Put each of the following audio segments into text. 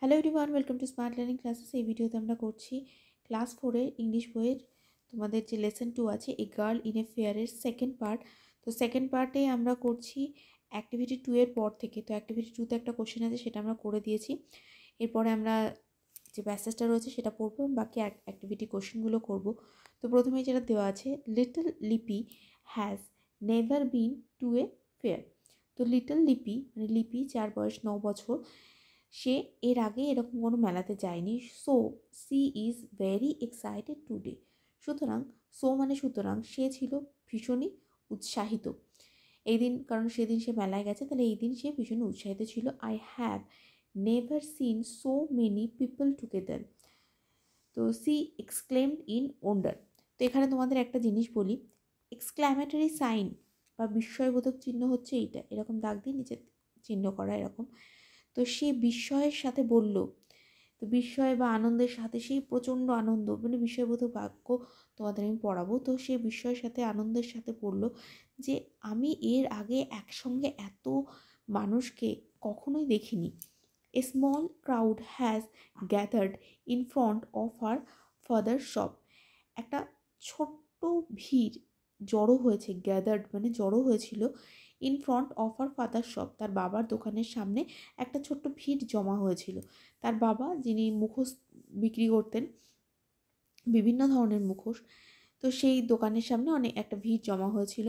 Hello everyone, welcome to smart learning classes. এই ভিডিওতে আমরা করছি ক্লাস 4-এর ইংলিশ বইয়ের তোমাদের যে লেসন 2 আছে, এ গার্ল ইন এ ফেয়ারের সেকেন্ড পার্ট। তো সেকেন্ড পার্টে আমরা করছি অ্যাক্টিভিটি 2 এর পর থেকে। তো অ্যাক্টিভিটি 2তে একটা কোশ্চেন আছে, সেটা আমরা করে দিয়েছি। এরপরে আমরা যে প্যাসেজটা রয়েছে সেটা পড়বো, বাকি অ্যাক্টিভিটি কোশ্চেনগুলো করব। তো প্রথমে যেটা দেওয়া আছে, লিটল লিপি has never been to a fair. তো লিটল লিপি মানে লিপি, যার বয়স 9 বছর, সে এর আগে এরকম কোনো মেলাতে যায়নি। So she is very excited today. সুতরাং সুতরাং সে ছিল ভীষণই উৎসাহিত এই দিন, কারণ সেদিন সে মেলায় গেছে, তাহলে এই দিন সে ভীষণ উৎসাহিত ছিল। I have never seen so many people together. তো সি এক্সক্লেমড ইন ওন্ডার। তো এখানে তোমাদের একটা জিনিস বলি, এক্সক্ল্যামেটরি সাইন বা বিস্ময়বোধক চিহ্ন হচ্ছে এইটা, এরকম দাগ দিয়ে নিচে চিহ্ন করা এরকম। তো সে বিস্ময়ের সাথে বলল, তো বিস্ময় বা আনন্দের সাথে, সেই প্রচণ্ড আনন্দ, মানে বিস্ময়বোধক বাক্য তোমাদের আমি পড়াবো। তো সে বিস্ময়ের সাথে আনন্দের সাথে বলল যে আমি এর আগে একসঙ্গে এত মানুষকে কখনোই দেখিনি। A small crowd has gathered in front of her father shop. একটা ছোট্ট ভিড় জড়ো হয়েছে, গ্যাদার্ড মানে জড়ো হয়েছিল, in front of her father shop, তার বাবার দোকানের সামনে একটা ছোট্ট ভিড় জমা হয়েছিল। তার বাবা, যিনি মুখোশ বিক্রি করতেন, বিভিন্ন ধরনের মুখোশ, তো সেই দোকানের সামনে অনেক একটা ভিড় জমা হয়েছিল।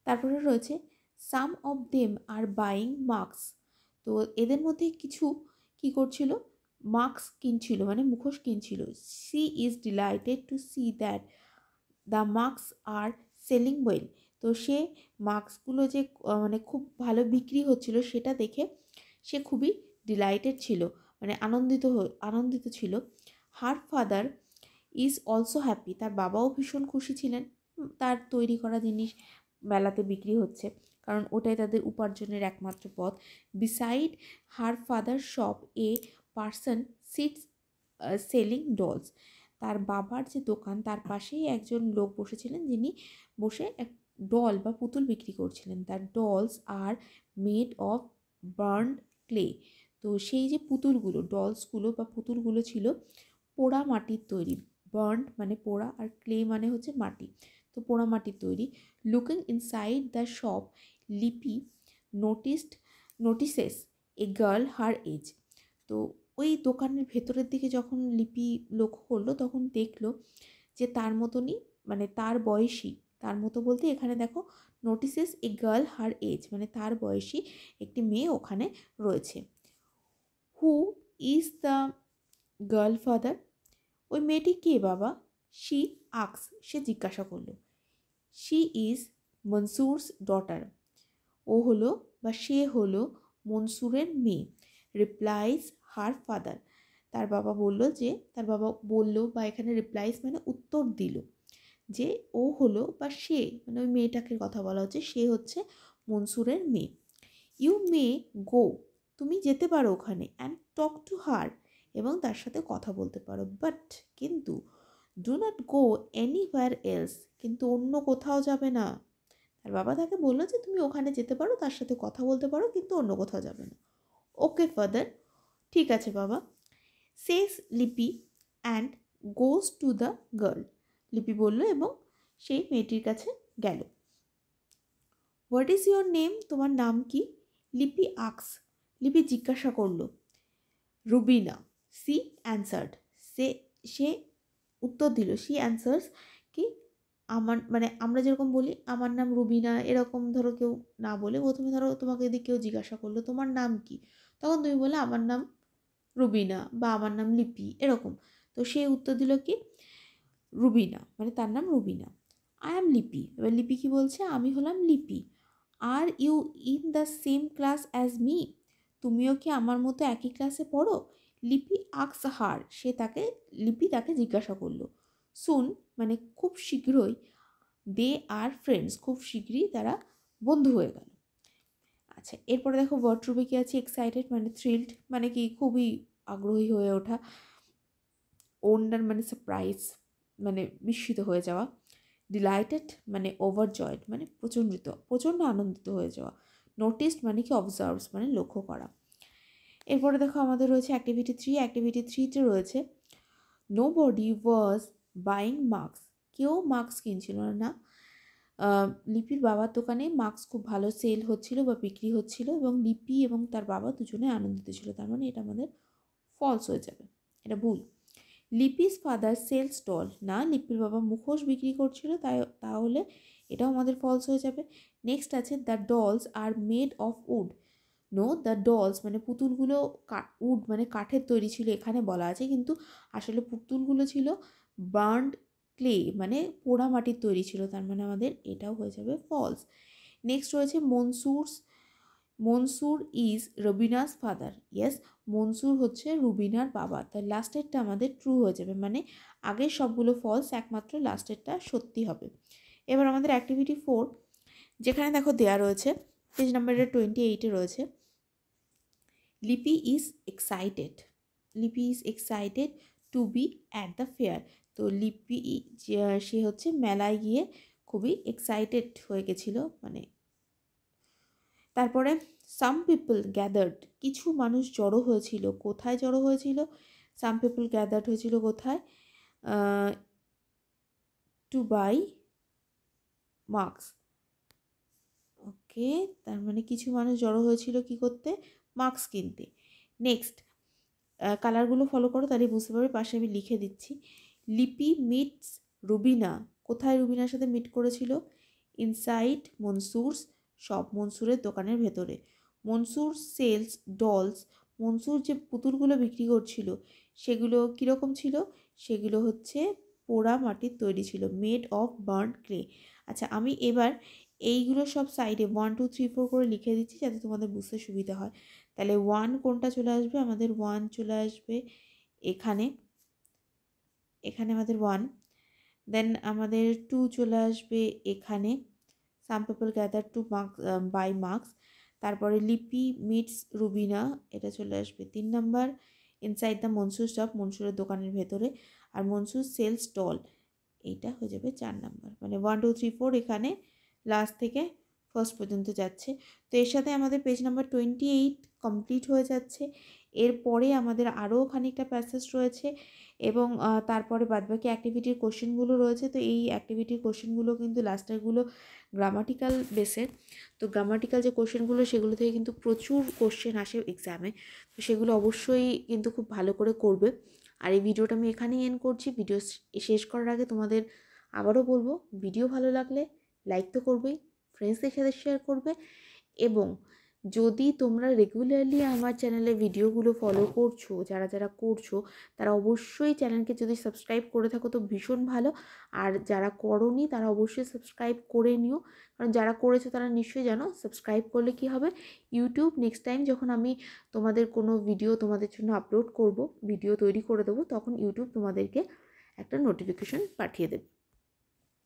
তারপরে রয়েছে some of them are buying mask. তো এদের মধ্যে কিছু কি করছিল, মাস্ক কিনছিল, মানে মুখোশ কিনছিল। She is delighted to see that the mask are selling well. তো সে মাস্কগুলো যে মানে খুব ভালো বিক্রি হচ্ছিল সেটা দেখে সে খুবই ডিলাইটেড ছিল, মানে আনন্দিত ছিল। Her father is also happy. তার বাবাও ভীষণ খুশি ছিলেন, তার তৈরি করা জিনিস মেলাতে বিক্রি হচ্ছে, কারণ ওটাই তাদের উপার্জনের একমাত্র পথ। Beside her father shop a person sits selling dolls. তার বাবার যে দোকান, তার পাশেই একজন লোক বসেছিলেন, যিনি বসে এক ডল বা পুতুল বিক্রি করছিলেন। তার dolls are made of burned clay. তো সেই যে পুতুলগুলো, ডলসগুলো বা পুতুলগুলো ছিল পোড়া মাটির তৈরি। বার্নড মানে পোড়া, আর ক্লে মানে হচ্ছে মাটি, তো পোড়া মাটির তৈরি। Looking inside the shop, Lipi notices a girl her age. তো ওই দোকানের ভেতরের দিকে যখন লিপি লক্ষ্য করলো, তখন দেখলো যে তার মতনই, মানে তার বয়সী, তার মতো বলতে এখানে দেখো notices a girl her age, মানে তার বয়সী একটি মেয়ে ওখানে রয়েছে। Who is the girl father. ওই মেয়েটি কে বাবা? শি আক্স, সে জিজ্ঞাসা করলো। She is Mansoor's daughter. ও হলো বা সে হলো মনসুরের মেয়ে। Replies her father. তার বাবা বলল বা এখানে রিপ্লাইজ মানে উত্তর দিল, যে ও হলো বা সে, মানে ওই মেয়েটাকে কথা বলা হচ্ছে, সে হচ্ছে মনসুরের মেয়ে। ইউ মে গো, তুমি যেতে পারো ওখানে, অ্যান্ড টক টু হার, এবং তার সাথে কথা বলতে পারো। বাট কিন্তু, do not go anywhere else, কিন্তু অন্য কোথাও যাবে না। তার বাবা তাকে বললো যে তুমি ওখানে যেতে পারো, তার সাথে কথা বলতে পারো, কিন্তু অন্য কোথাও যাবে না। ওকে ফাদার, ঠিক আছে বাবা। সেস লিপি and goes to the girl. লিপি বলল এবং সেই মেয়েটির কাছে গেল। হোয়াট ইজ ইয়োর নেম, তোমার নাম কি? লিপি আক্স, লিপি জিজ্ঞাসা করলো। রুবিনা, সি অ্যান্সার্ড, সে উত্তর দিল। সি অ্যান্সার্স কি, আমার মানে আমরা যেরকম বলি আমার নাম রুবিনা, এরকম ধরো কেউ না বলে, প্রথমে ধরো তোমাকে যদি কেউ জিজ্ঞাসা করলো তোমার নাম কি, তখন তুমি বলে আমার নাম রুবিনা বা আমার নাম লিপি, এরকম। তো সে উত্তর দিল কি, রুবিনা, মানে তার নাম রুবিনা। আই অ্যাম লিপি। এবার লিপি কি বলছে, আমি হলাম Lipi. Are you in the same class as me, তুমিও কি আমার মতো একই ক্লাসে পড়ো? লিপি আক্স হার, লিপি তাকে জিজ্ঞাসা করলো। সুন মানে খুব শীঘ্রই, দে আর ফ্রেন্ডস, খুব শীঘ্রই তারা বন্ধু হয়ে গেল। আচ্ছা, এরপরে দেখো ওয়ার্ড রূপে কি আছে, এক্সাইটেড মানে থ্রিল্ড, মানে কি খুবই আগ্রহী হয়ে ওঠা। ওন্ডার মানে সারপ্রাইজ, মানে বিস্মিত হয়ে যাওয়া। ডিলাইটেড মানে ওভারজয়েড, মানে প্রচণ্ড আনন্দিত হয়ে যাওয়া। নোটিসড মানে কি অবজার্ভস, মানে লক্ষ্য করা। এরপরে দেখো আমাদের রয়েছে অ্যাক্টিভিটি 3। অ্যাক্টিভিটি 3তে রয়েছে নোবডি ওয়াজ বাইং মাস্ক, কেউ মাস্ক কিনছিল না। লিপির বাবার দোকানে মাস্ক খুব ভালো সেল হচ্ছিল বা বিক্রি হচ্ছিল এবং লিপি এবং তার বাবা দুজনে আনন্দিত ছিল, তার মানে এটা আমাদের ফলস হয়ে যাবে, এটা ভুল। লিপিস ফাদার সেলস ডল, না লিপির বাবা মুখোশ বিক্রি করছিল, তাহলে এটাও আমাদের ফলস হয়ে যাবে। নেক্সট আছে the dolls are made of wood, know the dolls মানে পুতুলগুলো উড মানে কাঠের তৈরি ছিল এখানে বলা আছে, কিন্তু আসলে পুতুলগুলো ছিল বার্নড ক্লে মানে পোড়া মাটির তৈরি ছিল, তার মানে আমাদের এটাও হয়ে যাবে ফলস। নেক্সট রয়েছে Mansoor is Rubina's father, yes Mansoor হচ্ছে রুবিনার বাবা, তাই লাস্টেরটা আমাদের ট্রু হয়ে যাবে, মানে আগের সবগুলো ফলস, একমাত্র লাস্টেরটা সত্যি হবে। এবার আমাদের অ্যাক্টিভিটি 4, যেখানে দেখো দেয়া রয়েছে পেজ নাম্বারের 28-এ রয়েছে Lipi is excited to be at the fair. তো লিপি সে হচ্ছে মেলায় গিয়ে খুবই এক্সাইটেড হয়ে গেছিলো, মানে তারপরে সাম পিপল গ্যাদার্ড, কিছু মানুষ জড়ো হয়েছিল, কোথায় জড়ো হয়েছিল? সাম পিপল গ্যাদার্ড হয়েছিল কোথায়? টু বাই মাস্ক, ওকে, তার মানে কিছু মানুষ জড়ো হয়েছিল কি করতে? মাস্ক কিনতে। নেক্সট কালারগুলো ফলো করো, তাহলে বুঝতে পারবে, পাশে আমি লিখে দিচ্ছি। লিপি মিটস রুবিনা, কোথায় রুবিনার সাথে মিট করেছিল? ইনসাইড মনসুরস শপ, মনসুরের দোকানের ভেতরে। মনসুর সেলস ডলস, মনসুর যে পুতুলগুলো বিক্রি করছিল সেগুলো কীরকম ছিল? সেগুলো হচ্ছে পোড়া মাটির তৈরি ছিল, মেড অফ বার্নড ক্লে। আচ্ছা আমি এবার এইগুলো সব সাইডে 1 2 3 4 করে লিখে দিচ্ছি যাতে তোমাদের বুঝতে সুবিধা হয়। তাহলে 1 কোনটা চলে আসবে? আমাদের 1 চলে আসবে এখানে, এখানে আমাদের 1। দেন আমাদের 2 চলে আসবে এখানে, some people gather to buy mask. তারপরে লিপি মিটস রুবিনা, এটা চলে আসবে 3 number. Inside the Mansoor shop, মনসুরের দোকানের ভেতরে। আর মনসুর সেলস ডল, এইটা হয়ে যাবে 4 নাম্বার। মানে 1 2 3 4 এখানে লাস্ট থেকে ফার্স্ট পর্যন্ত যাচ্ছে। তো এর সাথে আমাদের পেজ নাম্বার 28 কমপ্লিট হয়ে যাচ্ছে। এরপরে আমাদের আরও খানিকটা প্যাসেজ রয়েছে এবং তারপরে বাদবাকি অ্যাক্টিভিটির কোশ্চেনগুলো রয়েছে। তো এই অ্যাক্টিভিটির কোশ্চেনগুলো কিন্তু লাস্টেরগুলো গ্রামাটিক্যাল বেসের। তো গ্রামাটিক্যাল যে কোশ্চেনগুলো সেগুলো থেকে কিন্তু প্রচুর কোশ্চেন আসে এক্সামে, তো সেগুলো অবশ্যই কিন্তু খুব ভালো করে করবে। আর এই ভিডিওটা আমি এখানেই এন্ড করছি। ভিডিও শেষ করার আগে তোমাদের আবারও বলবো, ভিডিও ভালো লাগলে লাইক তো করবেই, ফ্রেন্ডসদের সাথে শেয়ার করবে, এবং যদি তোমরা রেগুলারলি আমার চ্যানেলে ভিডিওগুলো ফলো করছো, যারা করছো তারা অবশ্যই চ্যানেলকে যদি সাবস্ক্রাইব করে থাকো তো ভীষণ ভালো, আর যারা করোনি তারা অবশ্যই সাবস্ক্রাইব করে নিও, কারণ যারা করেছো তারা নিশ্চয়ই জানো সাবস্ক্রাইব করলে কি হবে, ইউটিউব নেক্সট টাইম যখন আমি তোমাদের কোনো ভিডিও তোমাদের জন্য আপলোড করব, ভিডিও তৈরি করে দেবো, তখন ইউটিউব তোমাদেরকে একটা নোটিফিকেশন পাঠিয়ে দেবে।